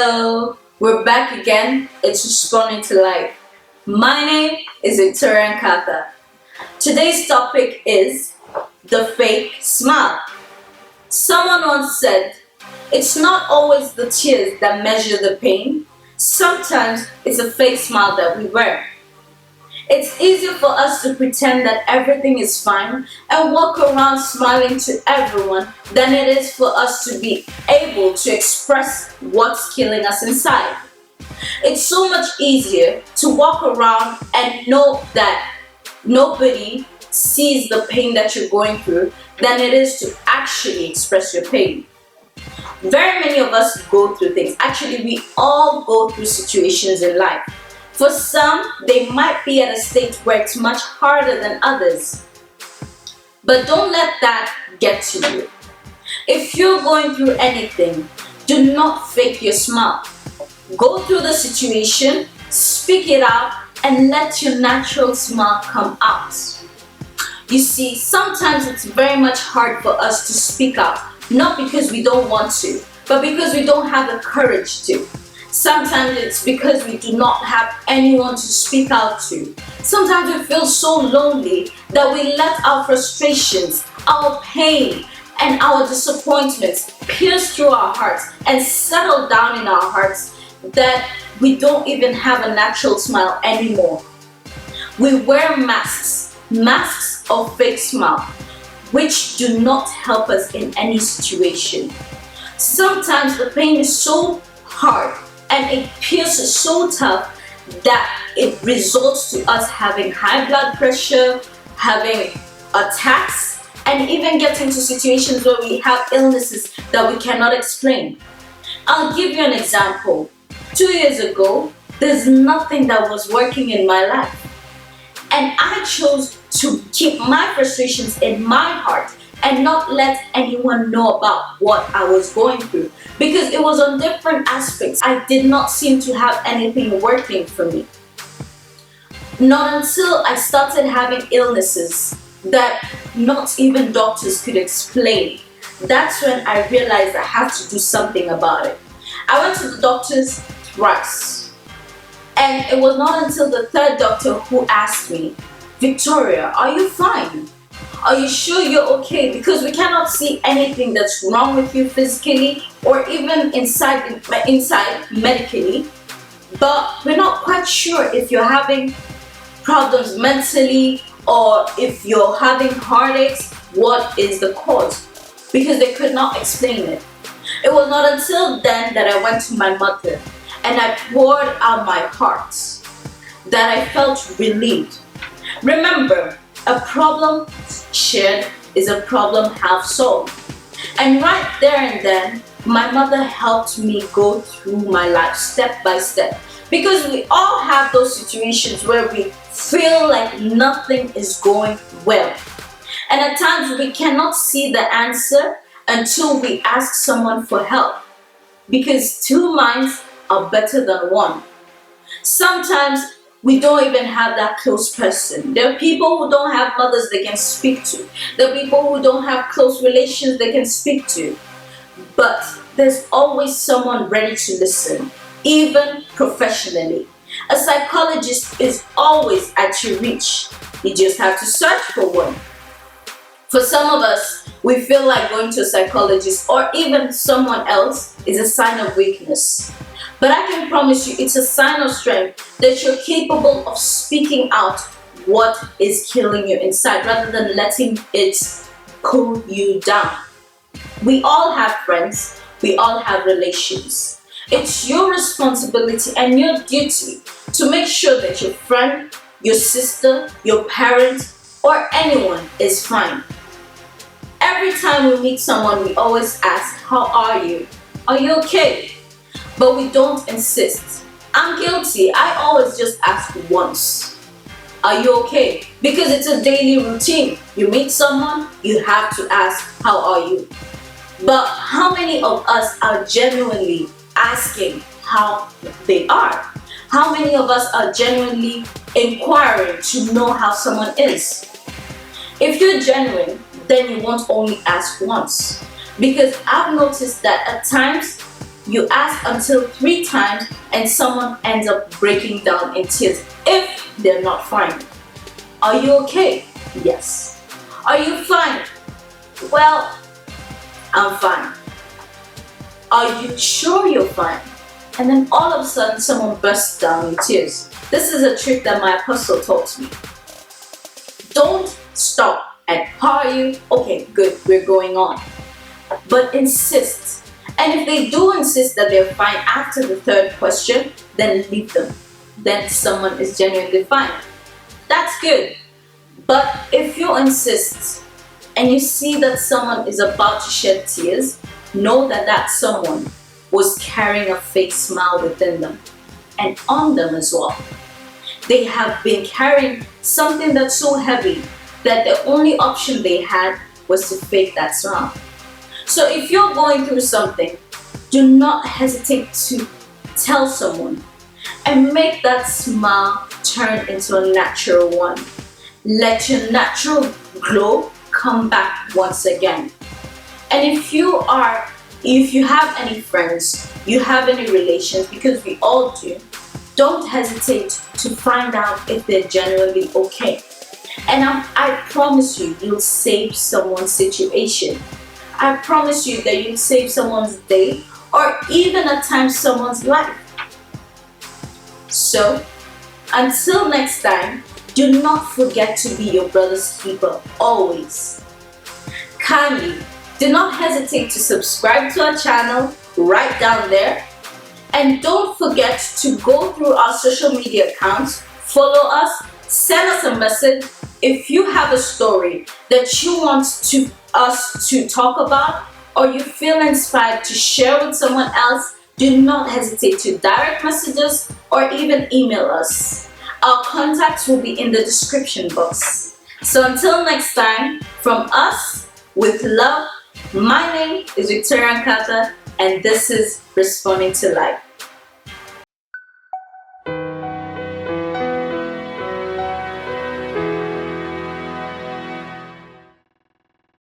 Hello, we're back again. It's responding to life. My name is NKATHA. Today's topic is the fake smile. Someone once said, it's not always the tears that measure the pain. Sometimes it's a fake smile that we wear. It's easier for us to pretend that everything is fine and walk around smiling to everyone than it is for us to be able to express what's killing us inside. It's so much easier to walk around and know that nobody sees the pain that you're going through than it is to actually express your pain. Very many of us go through things. Actually, we all go through situations in life. For some, they might be at a state where it's much harder than others. But don't let that get to you. If you're going through anything, do not fake your smile. Go through the situation, speak it out, and let your natural smile come out. You see, sometimes it's very much hard for us to speak out, not because we don't want to, but because we don't have the courage to. Sometimes it's because we do not have anyone to speak out to. Sometimes we feel so lonely that we let our frustrations, our pain, and our disappointments pierce through our hearts and settle down in our hearts that we don't even have a natural smile anymore. We wear masks of fake smile, which do not help us in any situation. Sometimes the pain is so hard and it pierces so tough that it results to us having high blood pressure, having attacks, and even getting to situations where we have illnesses that we cannot explain. I'll give you an example. 2 years ago, there's nothing that was working in my life. And I chose to keep my frustrations in my heart and not let anyone know about what I was going through, because it was on different aspects. I did not seem to have anything working for me. Not until I started having illnesses that not even doctors could explain. That's when I realized I had to do something about it. I went to the doctors thrice, and it was not until the third doctor who asked me, "Victoria, are you fine? Are you sure you're okay?" Because we cannot see anything that's wrong with you physically or even inside medically, but we're not quite sure if you're having problems mentally or if you're having heartaches. What is the cause? Because they could not explain it. It was not until then that I went to my mother and I poured out my heart that I felt relieved. Remember, a problem shared is a problem half solved. And right there and then, my mother helped me go through my life step by step. Because we all have those situations where we feel like nothing is going well. And at times we cannot see the answer until we ask someone for help. Because two minds are better than one. Sometimes we don't even have that close person. There are people who don't have mothers they can speak to. There are people who don't have close relations they can speak to. But there's always someone ready to listen, even professionally. A psychologist is always at your reach. You just have to search for one. For some of us, we feel like going to a psychologist or even someone else is a sign of weakness. But I can promise you it's a sign of strength that you're capable of speaking out what is killing you inside rather than letting it pull you down. We all have friends, we all have relations. It's your responsibility and your duty to make sure that your friend, your sister, your parent, or anyone is fine. Every time we meet someone, we always ask, "How are you? Are you okay?" But we don't insist. I'm guilty. I always just ask once, "Are you okay?" Because it's a daily routine. You meet someone, you have to ask, "How are you?" But how many of us are genuinely asking how they are? How many of us are genuinely inquiring to know how someone is? If you're genuine, then you won't only ask once. Because I've noticed that at times You ask until 3 times and someone ends up breaking down in tears if they're not fine. Are you okay? Yes. Are you fine? Well, I'm fine. Are you sure you're fine? And then all of a sudden someone bursts down in tears. This is a trick that my apostle taught me. Don't stop at how are you? Okay, good, we're going on. But insist. And if they do insist that they're fine after the 3rd question, then leave them. Then someone is genuinely fine. That's good. But if you insist and you see that someone is about to shed tears, know that that someone was carrying a fake smile within them and on them as well. They have been carrying something that's so heavy that the only option they had was to fake that smile. So if you're going through something, do not hesitate to tell someone and make that smile turn into a natural one. Let your natural glow come back once again. And if you have any friends, you have any relations, because we all do, don't hesitate to find out if they're genuinely okay. And I promise you, you'll save someone's situation. I promise you that you'll save someone's day or even at times someone's life. So, until next time, do not forget to be your brother's keeper always. Kindly, do not hesitate to subscribe to our channel right down there. And don't forget to go through our social media accounts, follow us, send us a message. If you have a story that you want us to talk about, or you feel inspired to share with someone else, do not hesitate to direct message us or even email us. Our contacts will be in the description box. So until next time, from us, with love, my name is NKATHA, and this is Responding to Life.